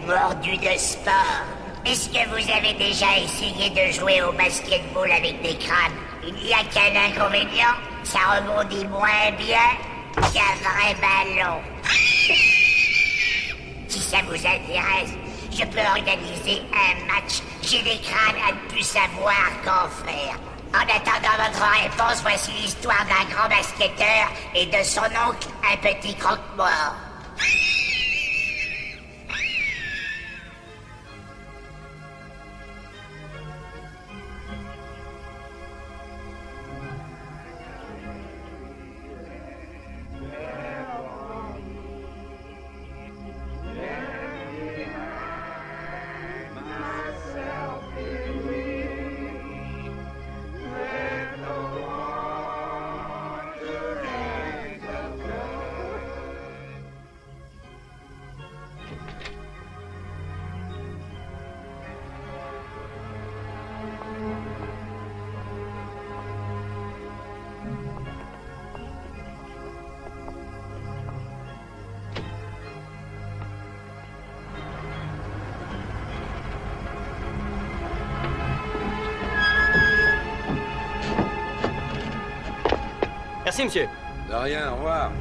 mordu de sport. Est-ce que vous avez déjà essayé de jouer au basketball avec des crânes? Il n'y a qu'un inconvénient, ça rebondit moins bien qu'un vrai ballon. Si ça vous intéresse, je peux organiser un match. J'ai des crânes à ne plus savoir qu'en faire. En attendant votre réponse, voici l'histoire d'un grand basketteur et de son oncle, un petit croque-mort. Merci, monsieur. De rien, au revoir.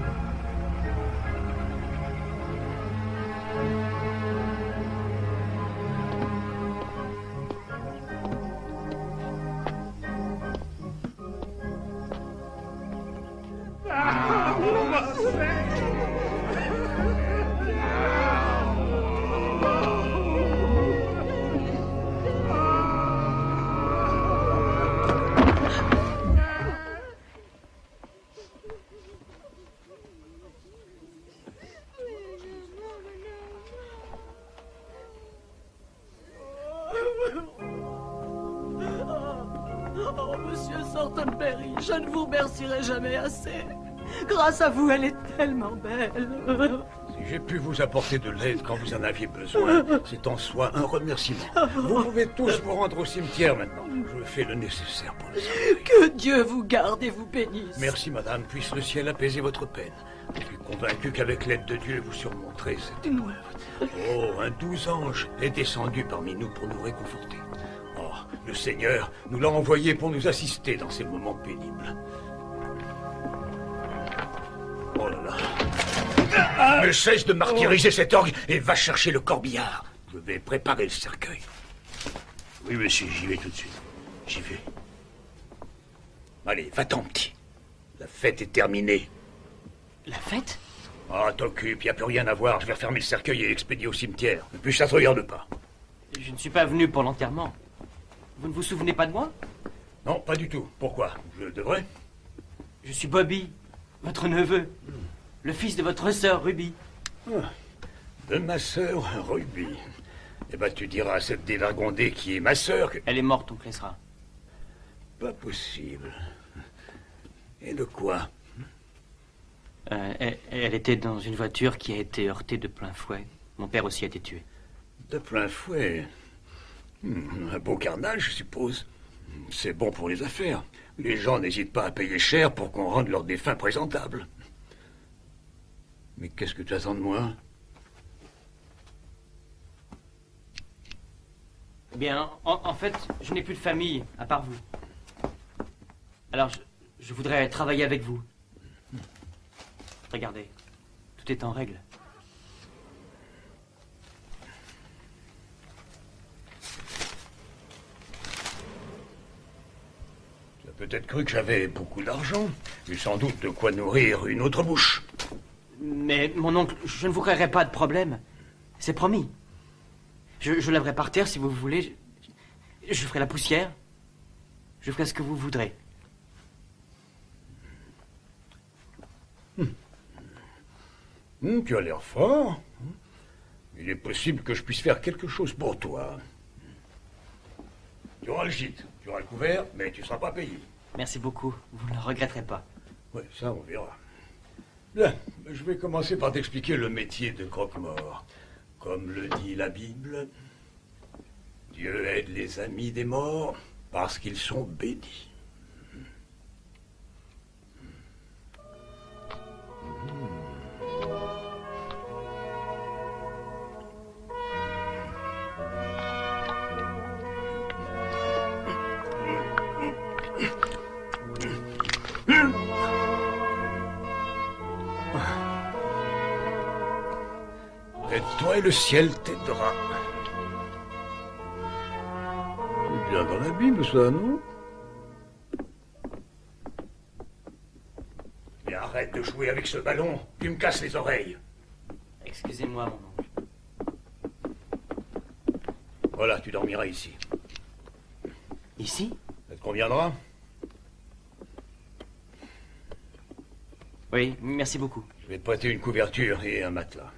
Oh, monsieur Thornberry, je ne vous remercierai jamais assez. Grâce à vous, elle est tellement belle. Si j'ai pu vous apporter de l'aide quand vous en aviez besoin, c'est en soi un remerciement. Vous pouvez tous vous rendre au cimetière maintenant. Je fais le nécessaire pour le cercueil. Que Dieu vous garde et vous bénisse. Merci, madame. Puisse le ciel apaiser votre peine. Je suis convaincu qu'avec l'aide de Dieu, vous surmonterez cette épreuve. Oh, un doux ange est descendu parmi nous pour nous réconforter. Oh, le Seigneur nous l'a envoyé pour nous assister dans ces moments pénibles. Oh là là. Mais cesse de martyriser cet orgue et va chercher le corbillard. Je vais préparer le cercueil. Oui, monsieur, j'y vais tout de suite. J'y vais. Allez, va-t'en, petit. La fête est terminée. La fête? Ah, t'occupe, y a plus rien à voir. Je vais refermer le cercueil et l'expédier au cimetière. Et puis ça te regarde pas. Je ne suis pas venu pour l'enterrement. Vous ne vous souvenez pas de moi? Non, pas du tout. Pourquoi? Je devrais? Je suis Bobby, votre neveu. Le fils de votre sœur, Ruby. Ah, de ma sœur, Ruby. Eh ben, tu diras à cette dévergondée qui est ma sœur que... Elle est morte, oncle Ezra. Pas possible. Et de quoi? Elle était dans une voiture qui a été heurtée de plein fouet. Mon père aussi a été tué. De plein fouet. Un beau carnage, je suppose. C'est bon pour les affaires. Les gens n'hésitent pas à payer cher pour qu'on rende leurs défunts présentables. Mais qu'est-ce que tu attends de moi? Eh bien, en fait, je n'ai plus de famille, à part vous. Alors, je voudrais travailler avec vous. Regardez, tout est en règle. Tu as peut-être cru que j'avais beaucoup d'argent, et sans doute de quoi nourrir une autre bouche. Mais, mon oncle, je ne vous créerai pas de problème. C'est promis. Je lèverai par terre si vous voulez. Je ferai la poussière. Je ferai ce que vous voudrez. Tu as l'air fort. Il est possible que je puisse faire quelque chose pour toi. Tu auras le gîte, tu auras le couvert, mais tu ne seras pas payé. Merci beaucoup. Vous ne le regretterez pas. Oui, ça, on verra. Bien, je vais commencer par t'expliquer le métier de croque-mort. Comme le dit la Bible, Dieu aide les amis des morts parce qu'ils sont bénis. et le ciel t'aidera. C'est bien dans la Bible, ça, non? Et arrête de jouer avec ce ballon. Tu me casses les oreilles. Excusez-moi, mon oncle. Voilà, tu dormiras ici. Ici? Ça te conviendra? Oui, merci beaucoup. Je vais te prêter une couverture et un matelas.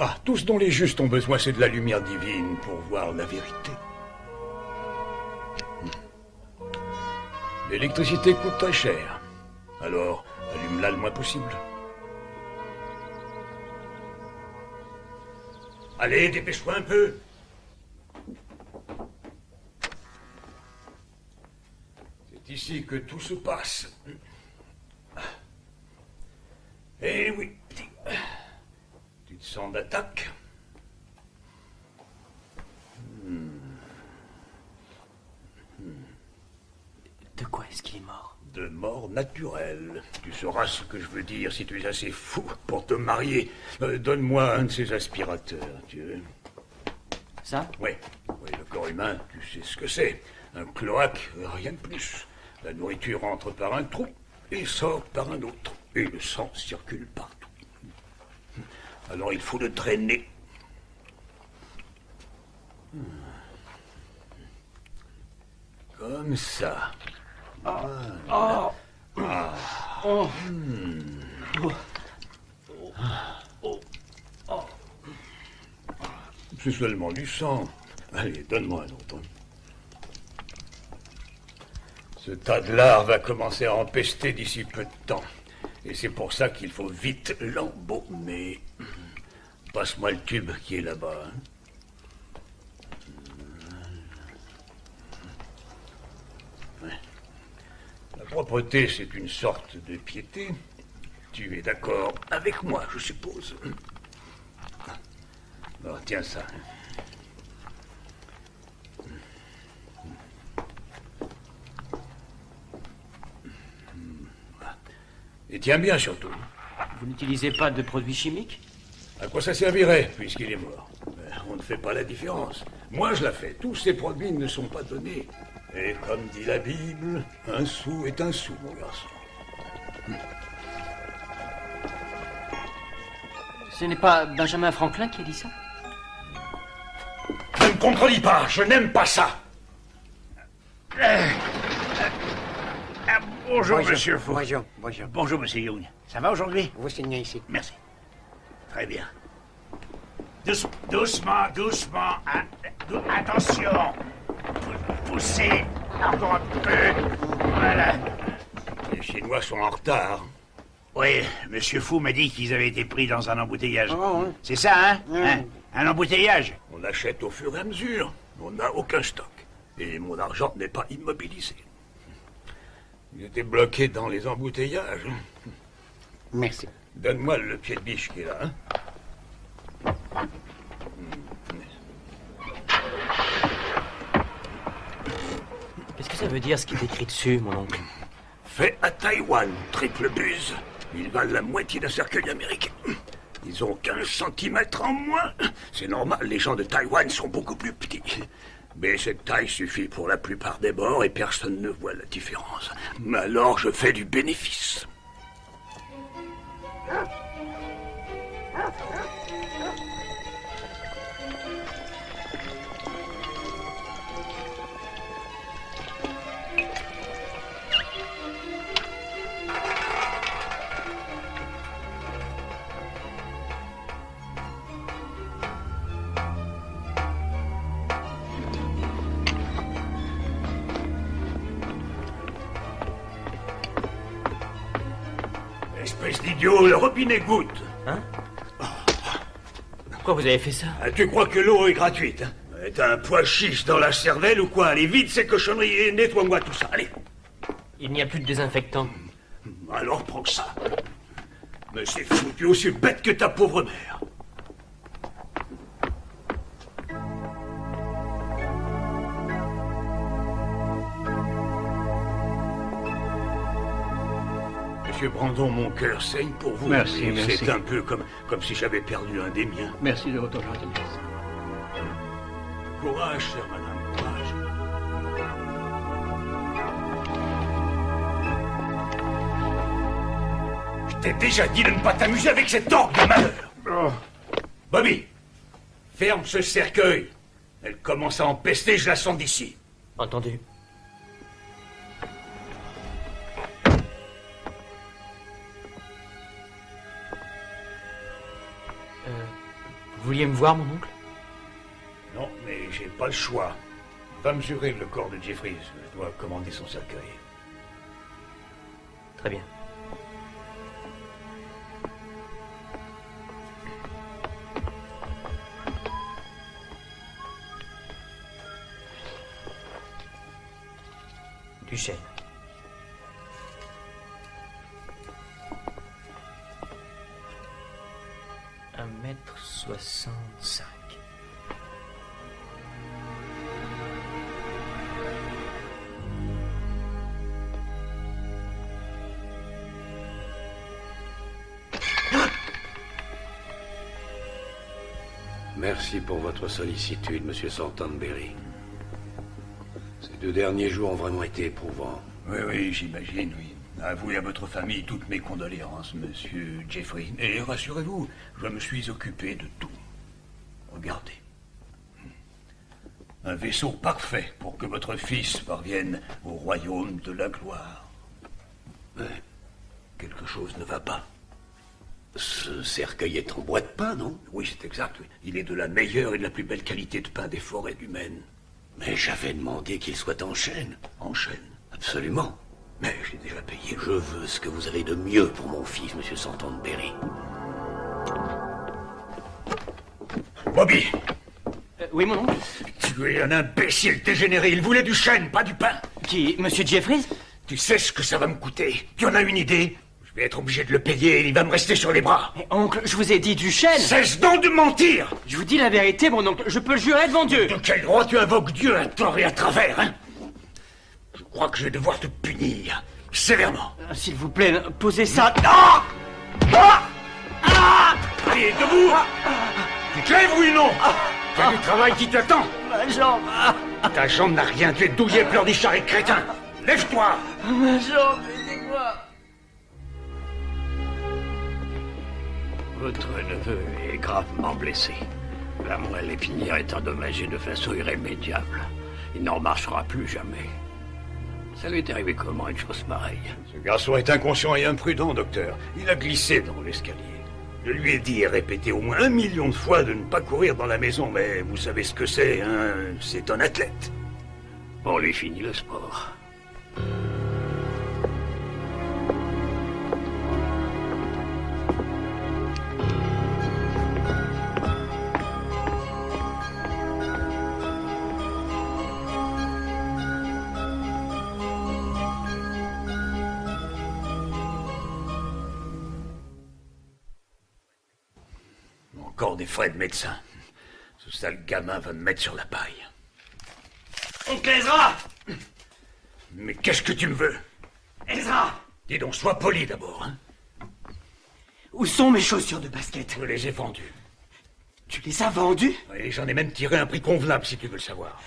Ah, tout ce dont les justes ont besoin, c'est de la lumière divine pour voir la vérité. L'électricité coûte très cher. Alors, allume-la le moins possible. Allez, dépêche-toi un peu. C'est ici que tout se passe. Eh oui, tu te sens d'attaque? De quoi est-ce qu'il est mort? De mort naturelle. Tu sauras ce que je veux dire si tu es assez fou pour te marier. Donne-moi un de ces aspirateurs, tu veux. Ça? Oui, le corps humain, tu sais ce que c'est. Un cloaque, rien de plus. La nourriture entre par un trou et sort par un autre. Et le sang circule partout. Alors il faut le drainer. Comme ça. C'est seulement du sang. Allez, donne-moi un autre. Ce tas de lard va commencer à empester d'ici peu de temps. Et c'est pour ça qu'il faut vite l'embaumer. Passe-moi le tube qui est là-bas. Hein. Ouais. La propreté, c'est une sorte de piété. Tu es d'accord avec moi, je suppose. Bon, tiens ça. Et tiens bien surtout. Vous n'utilisez pas de produits chimiques? À quoi ça servirait, puisqu'il est mort? On ne fait pas la différence. Moi, je la fais. Tous ces produits ne sont pas donnés. Et comme dit la Bible, un sou est un sou, mon garçon. Ce n'est pas Benjamin Franklin qui a dit ça? Ne me contredis pas, je n'aime pas ça. Bonjour, monsieur Fou. Bonjour. Bonjour, monsieur Young. Ça va aujourd'hui? Vous signez ici. Merci. Très bien. Doucement. Attention. Poussez encore un peu. Voilà. Les Chinois sont en retard. Oui, monsieur Fou m'a dit qu'ils avaient été pris dans un embouteillage. Oh, oui. C'est ça, hein? Hein? Un embouteillage? On achète au fur et à mesure. On n'a aucun stock. Et mon argent n'est pas immobilisé. Il était bloqué dans les embouteillages. Merci. Donne-moi le pied de biche qui est là. Hein. Qu'est-ce que ça veut dire ce qui est écrit dessus, mon oncle? Fait à Taïwan, triple buse. Ils valent la moitié d'un cercueil américain. Ils ont 15 centimètres en moins. C'est normal, les gens de Taïwan sont beaucoup plus petits. Mais cette taille suffit pour la plupart des bords et personne ne voit la différence. Mais alors je fais du bénéfice. Espèce d'idiot, le robinet goutte. Hein? Pourquoi vous avez fait ça? Ah, tu crois que l'eau est gratuite, hein? T'as un pois chiche dans la cervelle ou quoi? Allez, vite ces cochonneries et nettoie-moi tout ça, allez. Il n'y a plus de désinfectant. Alors prends ça. Mais c'est fou, tu es aussi bête que ta pauvre mère. Monsieur Brandon, mon cœur saigne pour vous. Merci, Et merci. C'est un peu comme si j'avais perdu un des miens. Merci de votre gentillesse. Courage, chère madame, courage. Je t'ai déjà dit de ne pas t'amuser avec cette orgue de malheur. Oh. Bobby, ferme ce cercueil. Elle commence à empester, je la sens d'ici. Entendu. Vous vouliez me voir, mon oncle? Non, mais j'ai pas le choix. Va mesurer le corps de Jeffries. Je dois commander son cercueil. Très bien. Duchesne. Un mètre 65. Merci pour votre sollicitude, Monsieur Thornberry. Ces 2 derniers jours ont vraiment été éprouvants. Oui, oui, j'imagine, oui. Avouez à votre famille toutes mes condoléances, monsieur Jeffrey. Et rassurez-vous, je me suis occupé de tout. Regardez. Un vaisseau parfait pour que votre fils parvienne au royaume de la gloire. Ouais. Quelque chose ne va pas. Ce cercueil est en bois de pain, non? Oui, c'est exact, oui. Il est de la meilleure et de la plus belle qualité de pain des forêts du Maine. Mais j'avais demandé qu'il soit en chêne. En chêne. Absolument. Mais j'ai déjà payé. Je veux ce que vous avez de mieux pour mon fils, Monsieur Thornberry. Bobby, Oui, mon oncle? tu es un imbécile dégénéré. Il voulait du chêne, pas du pain. Qui? Monsieur Jeffries? Tu sais ce que ça va me coûter? Tu en as une idée? Je vais être obligé de le payer et il va me rester sur les bras. Mais oncle, je vous ai dit du chêne! Cesse donc de mentir! Je vous dis la vérité, mon oncle. Je peux le jurer devant Dieu. De quel droit tu invoques Dieu à tort et à travers, hein? Je crois que je vais devoir te punir sévèrement. S'il vous plaît, posez ça. Ah! Ah! Ah! Allez, debout! Tu te lèves, oui ou non? T'as du travail qui t'attend. Ma jambe! Ta jambe n'a rien, tu es douillet, pleurnichard et crétin. Lève-toi! Ma jambe, aidez-moi! Votre neveu est gravement blessé. La moelle épinière est endommagée de façon irrémédiable. Il n'en marchera plus jamais. Ça lui est arrivé comment, une chose pareille? Ce garçon est inconscient et imprudent, docteur. Il a glissé dans l'escalier. Je lui ai dit et répété au moins 1 million de fois de ne pas courir dans la maison, mais vous savez ce que c'est, hein? C'est un athlète. On lui finit le sport. Encore des frais de médecin. Ce sale gamin va me mettre sur la paille. Oncle Ezra! Mais qu'est-ce que tu me veux? Ezra! Dis donc, sois poli d'abord, hein? Où sont mes chaussures de basket? Je les ai vendues. Tu les as vendues? Et j'en ai même tiré un prix convenable, si tu veux le savoir.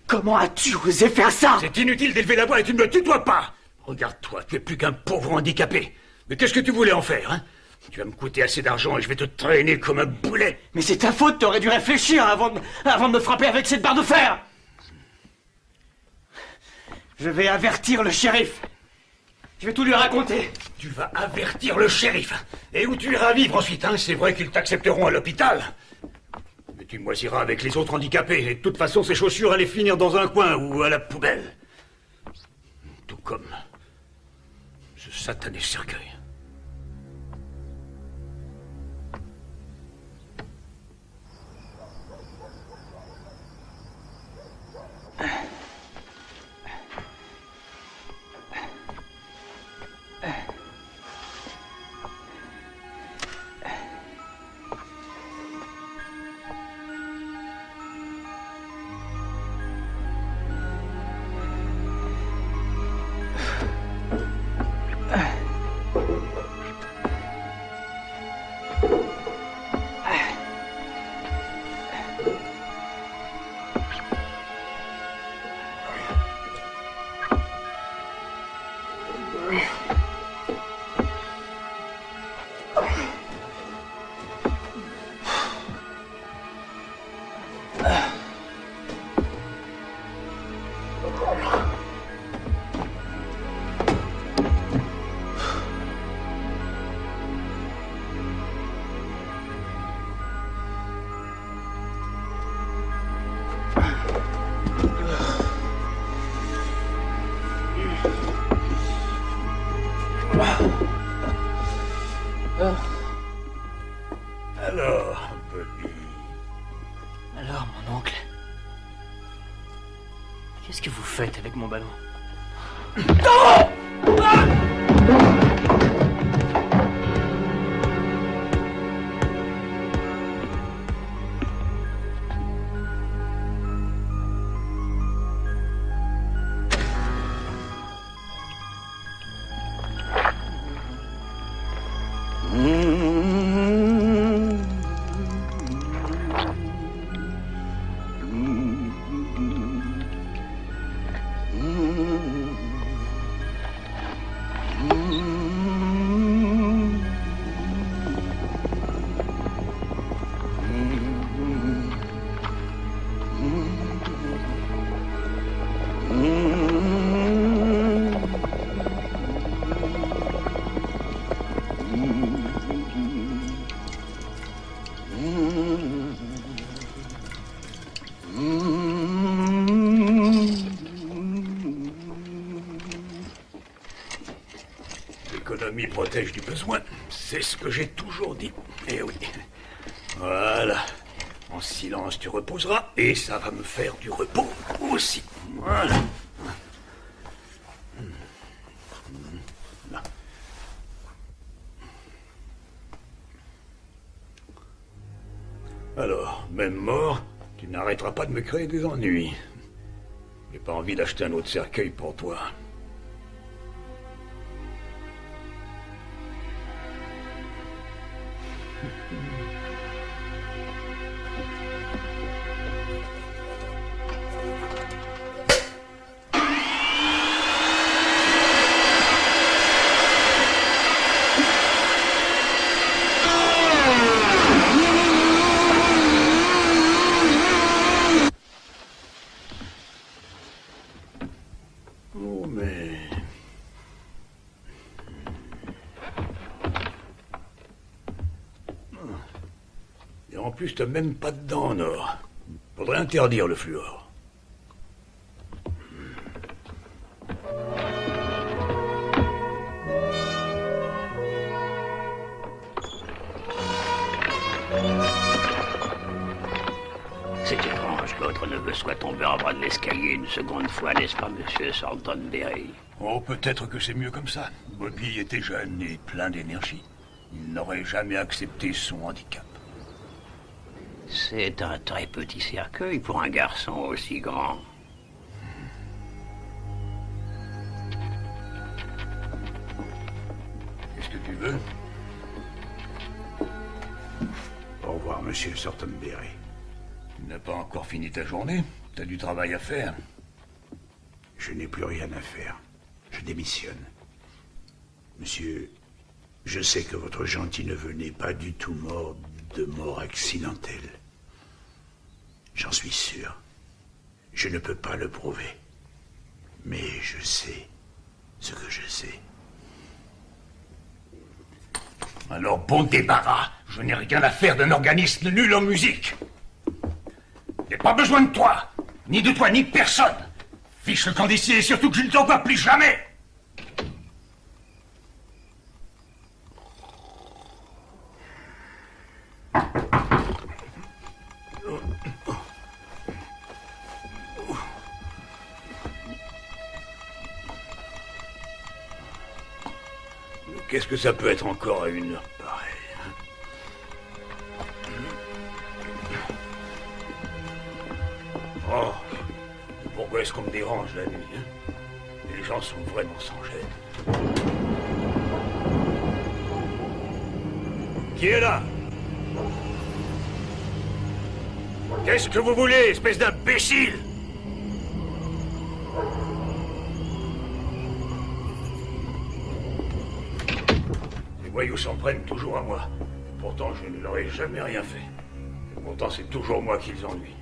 Comment as-tu osé faire ça? C'est inutile d'élever la voix et tu ne me tutoies pas! Regarde-toi, tu es plus qu'un pauvre handicapé. Mais qu'est-ce que tu voulais en faire, hein? Tu vas me coûter assez d'argent et je vais te traîner comme un boulet. Mais c'est ta faute, t'aurais dû réfléchir avant de me frapper avec cette barre de fer! Je vais avertir le shérif. Je vais tout lui raconter. Tu vas avertir le shérif. Et où tu iras vivre ensuite, hein? C'est vrai qu'ils t'accepteront à l'hôpital. Mais tu moisiras avec les autres handicapés. Et de toute façon, ces chaussures allaient finir dans un coin ou à la poubelle. Tout comme ce satané cercueil. Qu'est-ce que vous faites avec mon ballon? L'économie protège du besoin. C'est ce que j'ai toujours dit. Eh oui. Voilà. En silence, tu reposeras. Et ça va me faire du repos aussi. Voilà. Là. Alors, même mort, tu n'arrêteras pas de me créer des ennuis. J'ai pas envie d'acheter un autre cercueil pour toi. Oh, mais... Et en plus, t'as même pas de dents en or. Faudrait interdire le fluor. C'est étrange que votre neveu soit tombé en bas de l'escalier une seconde fois, n'est-ce pas, monsieur Thorntonberry? Oh, peut-être que c'est mieux comme ça. Bobby était jeune et plein d'énergie. Il n'aurait jamais accepté son handicap. C'est un très petit cercueil pour un garçon aussi grand. Qu'est-ce que tu veux? Au revoir, monsieur Thorntonberry. Tu n'as pas encore fini ta journée? T'as du travail à faire. Je n'ai plus rien à faire. Je démissionne. Monsieur, je sais que votre gentil neveu n'est pas du tout mort de mort accidentelle. J'en suis sûr. Je ne peux pas le prouver. Mais je sais ce que je sais. Alors bon débarras. Je n'ai rien à faire d'un organisme nul en musique. J'ai pas besoin de toi. Ni de toi, ni de personne. Fiche le camp d'ici et surtout que je ne t'en vois plus jamais. Qu'est-ce que ça peut être encore à une heure pareille, hein? Oh, pourquoi est-ce qu'on me dérange la nuit, hein? Les gens sont vraiment sans gêne. Qui est là? Qu'est-ce que vous voulez, espèce d'imbécile? Les voyous s'en prennent toujours à moi. Pourtant, je ne leur ai jamais rien fait. Et pourtant, c'est toujours moi qui les ennuie.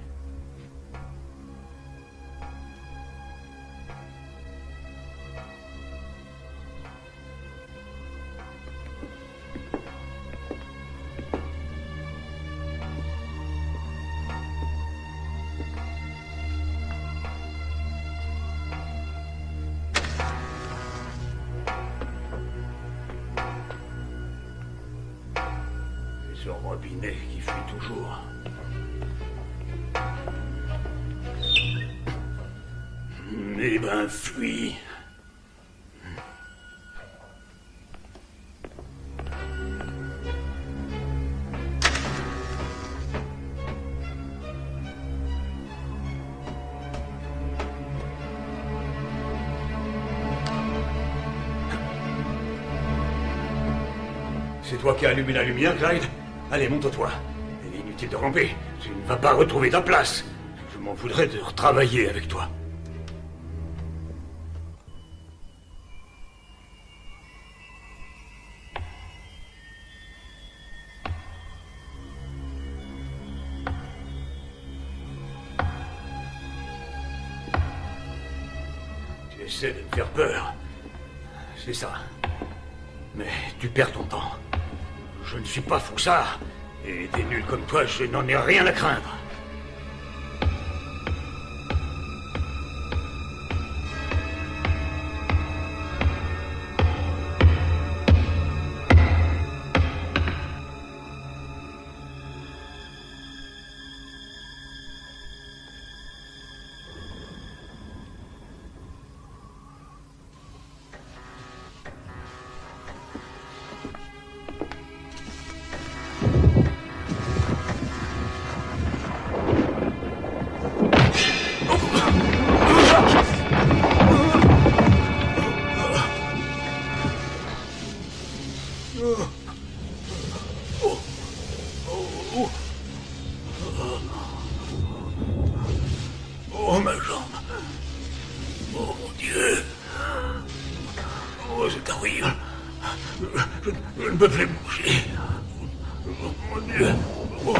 Ce robinet qui fuit toujours. Eh ben, fuis. C'est toi qui as allumé la lumière, Clyde? Allez, monte-toi. Il est inutile de ramper. Tu ne vas pas retrouver ta place. Je m'en voudrais de retravailler avec toi. Tu essaies de me faire peur. C'est ça. Mais tu perds ton temps. Je ne suis pas Foussard. Et des nuls comme toi, je n'en ai rien à craindre. Oh, ma jambe. Oh, mon Dieu. Oh, c'est horrible. Je ne peux plus bouger. Oh, mon Dieu. Oh.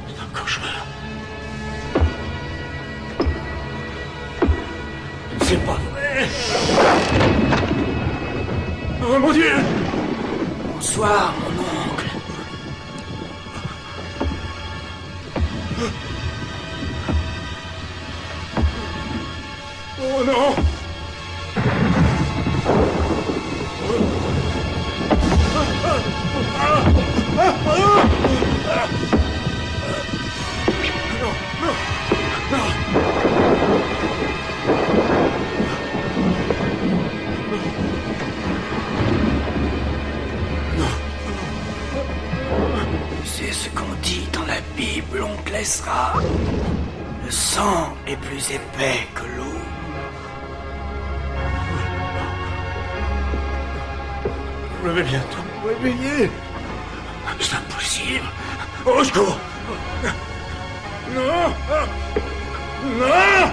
C'est un cauchemar. C'est pas vrai. Oh, mon Dieu. Bonsoir, mon oncle. Oh non! C'est ce qu'on dit dans la Bible, oncle Ezra. Le sang est plus épais que l'eau. Je vais bientôt me réveiller. C'est impossible. Au secours. Non. Non.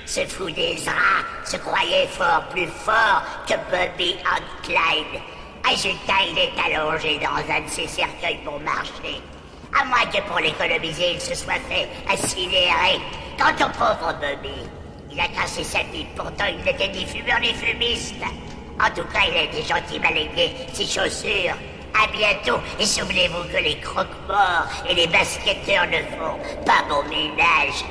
Ce fou d'Ezra se croyait plus fort que Bobby and Clyde. Résultat, il est allongé dans un de ses cercueils pour marcher. À moins que pour l'économiser, il se soit fait incinérer. Quant au pauvre Bobby, il a cassé sa pipe, pourtant il n'était ni fumeur ni fumiste. En tout cas, il a été gentil aligné ses chaussures. À bientôt, et souvenez-vous que les croque-morts et les basketteurs ne font pas bon ménage.